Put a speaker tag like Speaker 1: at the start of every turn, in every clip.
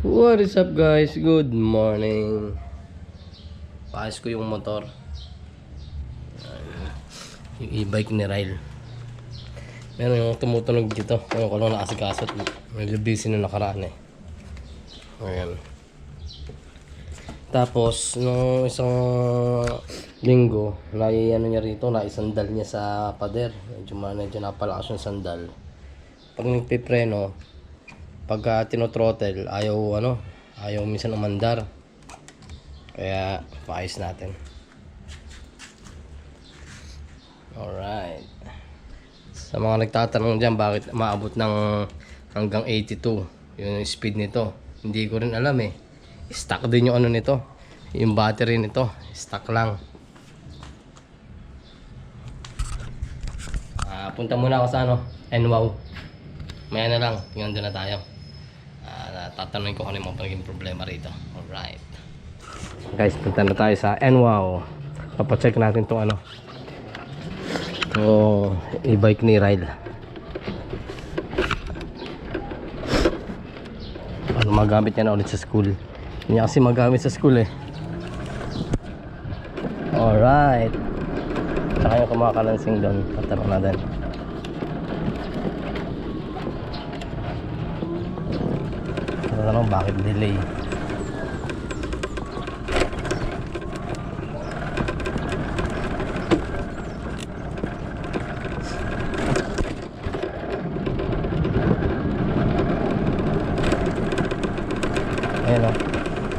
Speaker 1: What is up guys? Good morning. Paayos ko yung motor. Yung e-bike ni Ryle. Meron yung tumutunog dito. Meron ko lang nakasikaso. Medyo busy na nakaraan eh. Ayan. Tapos, nung isang linggo, ano niya rito, naisandal niya sa pader. Medyo napalakas yung sandal. Pag nagpipreno, pagka tinotrottle, ayaw minsan umandar. Kaya, paayos natin. Alright. Sa mga nagtatanong dyan, bakit maabot ng hanggang 82 yung speed nito, hindi ko rin alam eh. Stock din yung ano nito, yung battery nito, stock lang. Punta muna ako sa NWOW. Maya na lang, tingnan doon na tayo. Tatanungin ko kung ano yung mga naging problema rito. Alright guys, punta na tayo sa NWOW. Papacheck natin itong e-bike ni Ryle. Ano magamit niya na ulit sa school. Hindi kasi magamit sa school eh. Alright. Tsaka yung kumakalansing doon. Tatanong natin. Tatanong bakit delay. Ayan o.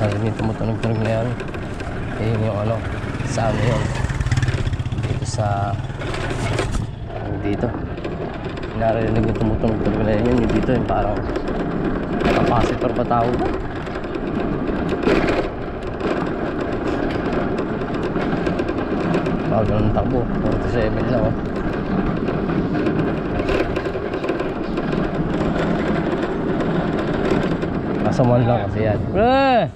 Speaker 1: Narinig tumutunog-tunog na yan. Ayun yung sa yun. Dito sa dito. Narinig yung tumutunog-tunog na yan. Yung dito yung parang capacitor pa tawag na. Bagal ng takbo. 47 lang o. Kasaman lang kasi yan. Pre!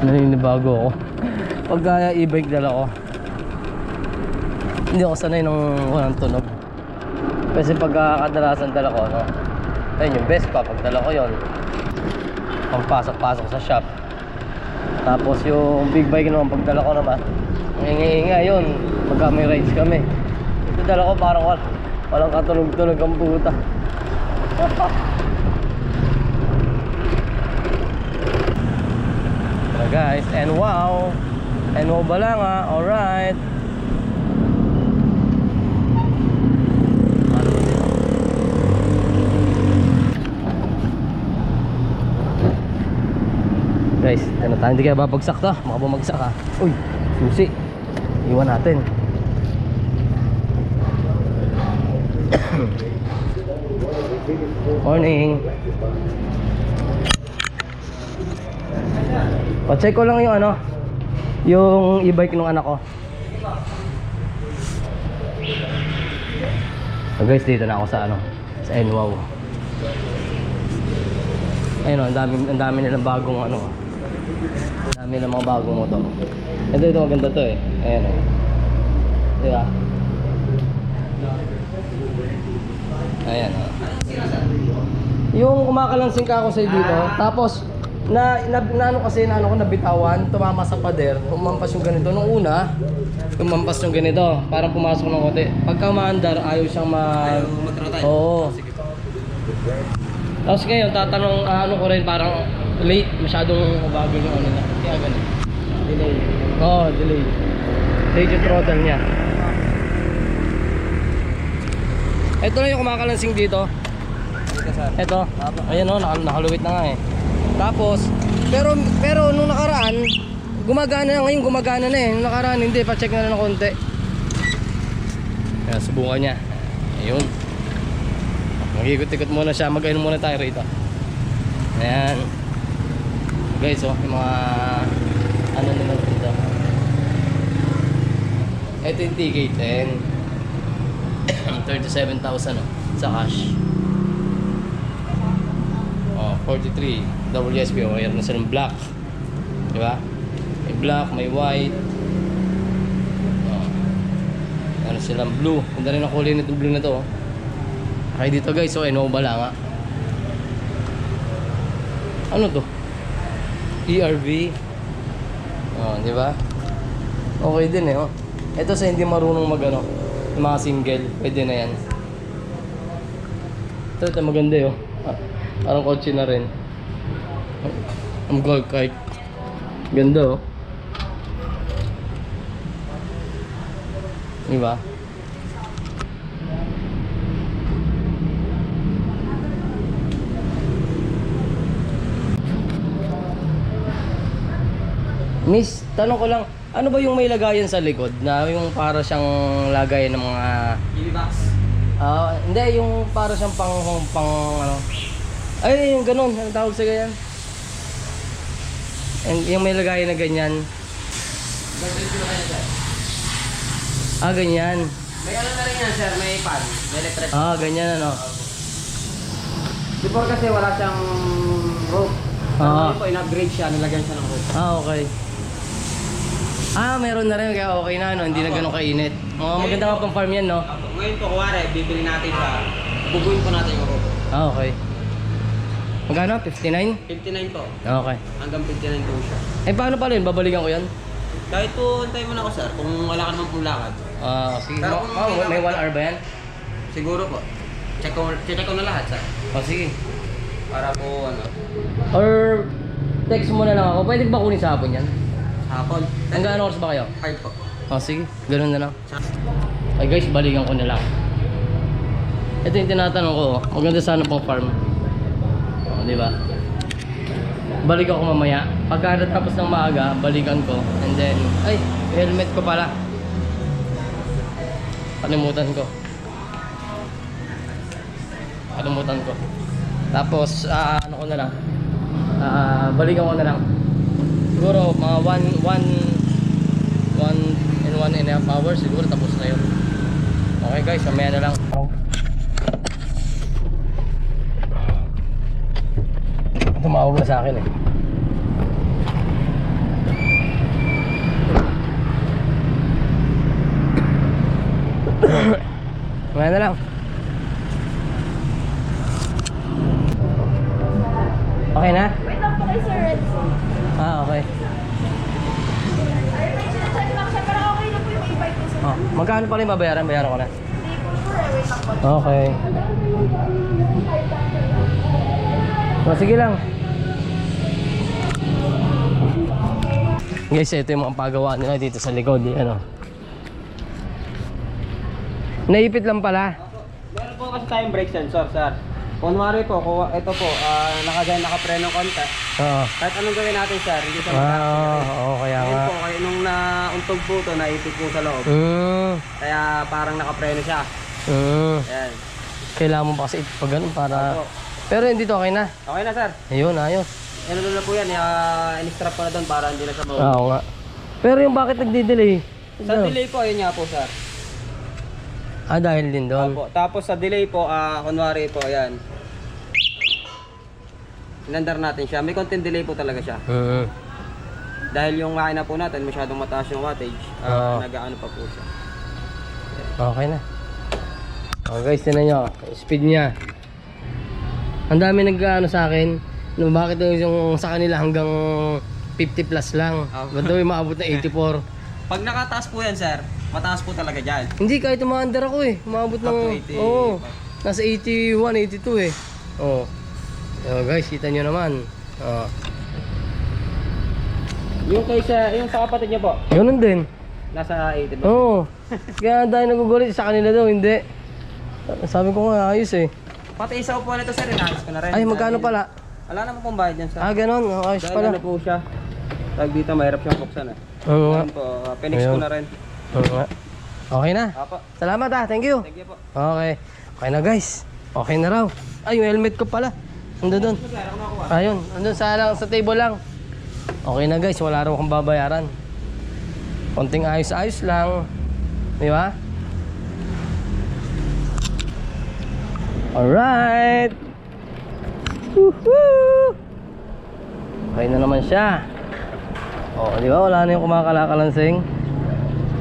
Speaker 1: Naninibago ako. Pag e-bike dala ko, hindi ako sanay nung walang tunog. Kasi pag kadalasan dala ko, ayun yung Vespa, pag dala ko yun, pangpasok-pasok sa shop. Tapos yung big bike naman, pag dala ko naman, ang ingay-ingay yun, pagka may rides kami. Ito dala ko parang walang katunog-tunog ang puta. So guys, and wow ba lang alright. Guys, ano tayo, hindi kaya babagsak to. Baka bumagsak ha. Uy, susi. Iwan natin. Morning. Pa-check ko lang yung yung e-bike ng anak ko. So guys, dito na ako sa sa NWOW. Ayun ang dami nilang bagong dami ng mga bagong motor. Ito maganda to eh. Ayan o. Diba? Ayan o. Yung kumakalansing ka ako sa dito. Tapos nabitawan, tumama sa pader, umampas yung ganito. Nung una, umampas yung ganito, parang pumasok ng kote. Pagka maandar, ayaw siyang Oo. Tapos ngayon, tatanong, ko rin, parang late, masyadong bago yung na. Kaya ganun. Delay. Oo, delay. Late yung throttle niya. Ito lang yung kumakalansing dito. Ito. Ayan nakaluwit na nga eh. Tapos, pero nung nakaraan, gumagana na ngayon, gumagana na eh. Nung nakaraan, hindi, pa-check na ng konti. Kaya subukan niya. Ayun. Mag-ikot-ikot muna siya, mag-ayun muna tayo rito. Ayan. Guys, yung mga nila dito. Ito yung TK10. 37,000 sa cash. 43 WSB. O, mayroon na silang black. Diba? May black, may white. Ano silang blue. Ganda rin ang kulay nitong blue na to. Okay dito guys, so Innova lang nga. Ano to? ERV. Oh, di ba? Okay din eh, oh. Ito sa hindi marunong magano, yung mga single, pwede na yan. Ito maganda eh, oh. Parang kotse na rin. Ang gold kite. Ganda oh. Di ba? Miss, tanong ko lang, ano ba yung may lagayan sa likod na yung para siyang lagayan ng mga
Speaker 2: Unibox.
Speaker 1: hindi yung para siyang pang ano. Ay, yung ganun, ang tawag sa ganyan. Yung may lagayan na ganyan. Ganyan.
Speaker 2: May ano na rin yan sir, may pan, may electric.
Speaker 1: Ganyan ano.
Speaker 2: Before kasi wala siyang rope. Ngayon po, in-upgrade siya, nilagyan siya ng rope.
Speaker 1: Okay. Meron na rin, kaya okay na, no? Hindi na ganun kainit. Maganda nga pang farm yan, no?
Speaker 2: Ngayon po, kuwari, bibili natin siya, bubuin po natin yung rope.
Speaker 1: Okay. Magkano? 59?
Speaker 2: 59 po,
Speaker 1: Okay.
Speaker 2: hanggang 59 po siya.
Speaker 1: Paano pala yun? Babalikan ko yan?
Speaker 2: Kahit po, antay mo na ako sir, kung wala ka naman pong lakad.
Speaker 1: Sige.
Speaker 2: Pero kung
Speaker 1: May 1 hour ba yan?
Speaker 2: Siguro po. Check ko na lahat sir.
Speaker 1: Sige.
Speaker 2: Para po ano.
Speaker 1: Or text mo na lang ako. Pwede ba kunin sa hapon yan?
Speaker 2: Hapon.
Speaker 1: Hanggang ano oras ba kayo?
Speaker 2: 5 po.
Speaker 1: Sige. Ganun na lang. Ay guys, balikan ko na lang. Ito yung tinatanong ko. Maganda sana pang farm. Di ba? Balik ako mamaya. Pagka natapos ng maaga, balikan ko. And then, helmet ko pala. Kalimutan ko. Tapos, ano ko na lang. Balikan ko na lang. Siguro, mga 1.5 hours. Siguro, tapos na yun. Okay guys, mamaya na lang. Tumawag na sa akin eh. Mamaya na lang. Okay na?
Speaker 3: Wait lang po kay Sir Redson.
Speaker 1: Okay.
Speaker 3: Ay, may sinasabi lang siya, pero okay na po yung e-bike ko, sir.
Speaker 1: Magkano pala yung babayaran? Bayaran ko na.
Speaker 3: Hindi po sure, wait lang po.
Speaker 1: Okay. Sige lang. Guys, ito yung mga pagawa nila dito sa likod. Ano? Naipit lang pala.
Speaker 2: Meron po kasi tayong brake sensor sir. Kunwari po, ito po, nakapreno konti.
Speaker 1: Oo.
Speaker 2: Kahit anong gawin natin sir, hindi siya
Speaker 1: Kaya
Speaker 2: Ngayon
Speaker 1: nga.
Speaker 2: po, kaya nung nauntog po ito, naipit po sa loob. Kaya parang nakapreno siya. Ayan.
Speaker 1: Kailangan mo pa kasi ito pag ganun para...
Speaker 2: Opo.
Speaker 1: Pero hindi to, okay na.
Speaker 2: Okay na sir.
Speaker 1: Ayun, ayos.
Speaker 2: Ano na po yan, in-strap ko na doon para hindi na siya
Speaker 1: Oo nga. Pero yung bakit nagdi-delay?
Speaker 2: Sa delay po, ayun nga po sir.
Speaker 1: Dahil din doon.
Speaker 2: Opo. Tapos sa delay po, kunwari po, ayan. Inandar natin siya. May konting delay po talaga siya. Dahil yung makina po natin, masyadong mataas yung wattage. Nag-ano pa po siya.
Speaker 1: Okay na. Okay guys, tinan nyo. Speed niya. Ang dami nag-ano sa akin. No, bakit yung sa kanila hanggang 50 plus lang. Ba't daw yung maabot na 84?
Speaker 2: Pag nakataas po yan sir, mataas po talaga dyan.
Speaker 1: Hindi, kahit umaandar ako eh. Umabot ng...
Speaker 2: Up to 80.
Speaker 1: Oo. Nasa 81, 82 eh. Oo. Guys, kita nyo naman.
Speaker 2: Yung sa kapatid niya po,
Speaker 1: Ganun din.
Speaker 2: nasa 80 ba?
Speaker 1: Oo. Kaya dahil nagugulit sa kanila daw, hindi. Sabi ko nga, ayos eh.
Speaker 2: Pati isa upuan nito sir, inaayos ko na rin.
Speaker 1: Ay, magkano pala?
Speaker 2: Wala naman pong bayad dyan sir.
Speaker 1: Ganun. Ayos
Speaker 2: Dahil
Speaker 1: pala.
Speaker 2: ano po siya. Tag dito, mahirap siyang buksan eh.
Speaker 1: Oo nga.
Speaker 2: Ayan po, pinix ko
Speaker 1: Ayun.
Speaker 2: na rin.
Speaker 1: Oo nga. Okay na.
Speaker 2: Apo,
Speaker 1: Salamat thank you.
Speaker 2: thank you po.
Speaker 1: Okay. Okay na guys. Okay na raw. Ay, yung helmet ko pala. Nandun doon.
Speaker 2: Sir, ako nakuha.
Speaker 1: Ayun, nandun sa table lang. Okay na guys, wala raw akong babayaran. Konting ayos-ayos lang. Di ba? Alright. Woohoo! Okay na naman siya. Oh, di ba? Wala na yung kumakalakalansing.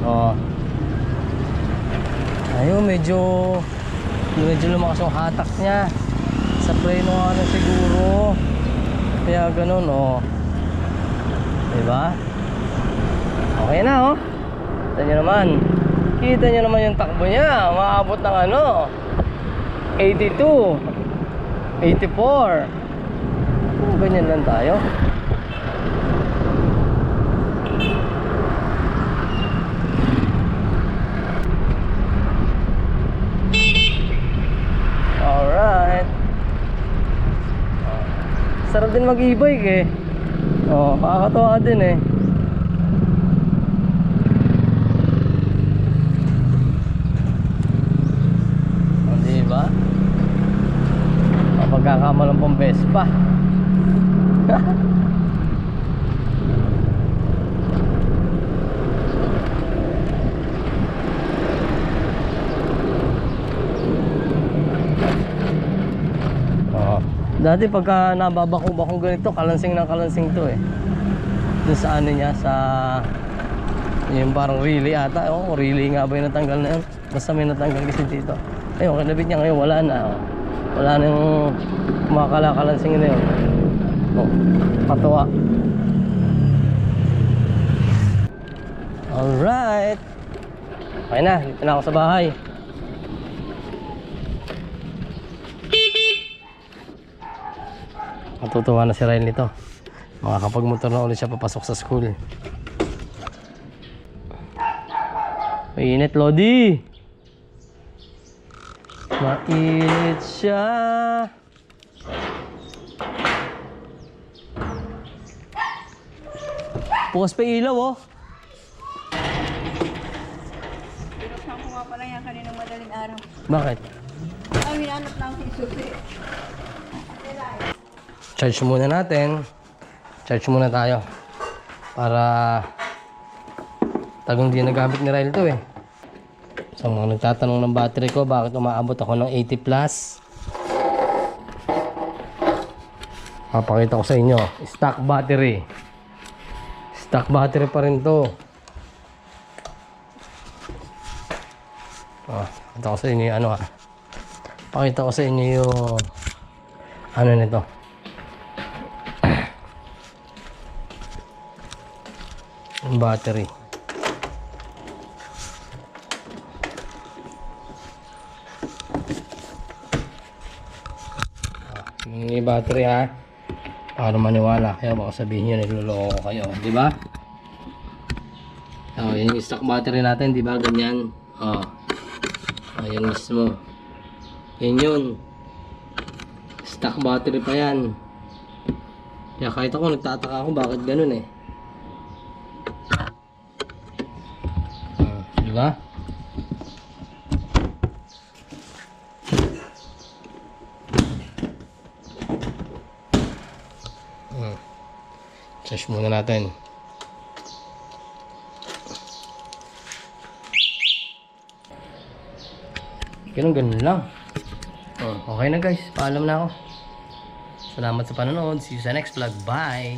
Speaker 1: Oh. Ayun, medyo lumakas yung hatak niya. Sa preno nga na siguro. Kaya ganun, oh. Di ba? Okay na, oh. Kita nyo naman. Kita nyo naman yung takbo niya. Maabot ng ano, 82, 84. Ganyan lang tayo. Alright. Sarap din mag-e-bike eh. Oh, makakatawa din eh. Oh, diba? Pagkakamalang pang Vespa. Dati pagka nababako-bakong ganito, kalansing ng kalansing to eh. Dun sa ano niya, sa yung parang relay ata. Oh, relay nga ba yung natanggal na yun? Basta may natanggal kasi dito. Ayun, kinabit niya ngayon, wala na. Oh. Wala na yung kumakala-kalansing na yun. Oh, patuwa. Alright. Okay na, dito na ako sa bahay. Matutuwa na si Ryle nito. Makakapagmotor na ulit siya papasok sa school. Mainit, Lodi. Mainit siya. Bukas pa yung ilaw, oh.
Speaker 3: Pinuksan ko nga pala yan kaninang madaling araw.
Speaker 1: Bakit?
Speaker 3: Ay, hinanap lang si Susi.
Speaker 1: Charge muna natin. Charge muna tayo. Para tagong di nagamit ni Ryle to eh. So mga nagtatanong ng battery ko, bakit umaabot ako ng 80 plus? Papakita ko sa inyo. Stock battery. Stock battery pa rin to. Pakita ko sa inyo yung ano ha. Pakita ko sa inyo yung ano nito. Yung battery. Yung battery ha. Para maniwala kayo, baka sabihin nyo niloloko ko kayo, di ba? Oh, yun yung stock battery natin, di ba? Ganyan. Oh. Oh, yan mismo. Yan yun. Stock battery pa yan. Kaya kahit ako nagtataka ako bakit ganun eh. Oh, di ba? Charge muna natin. Ganun lang. Okay na guys, paalam na ako. Salamat sa panonood. See you sa next vlog. Bye!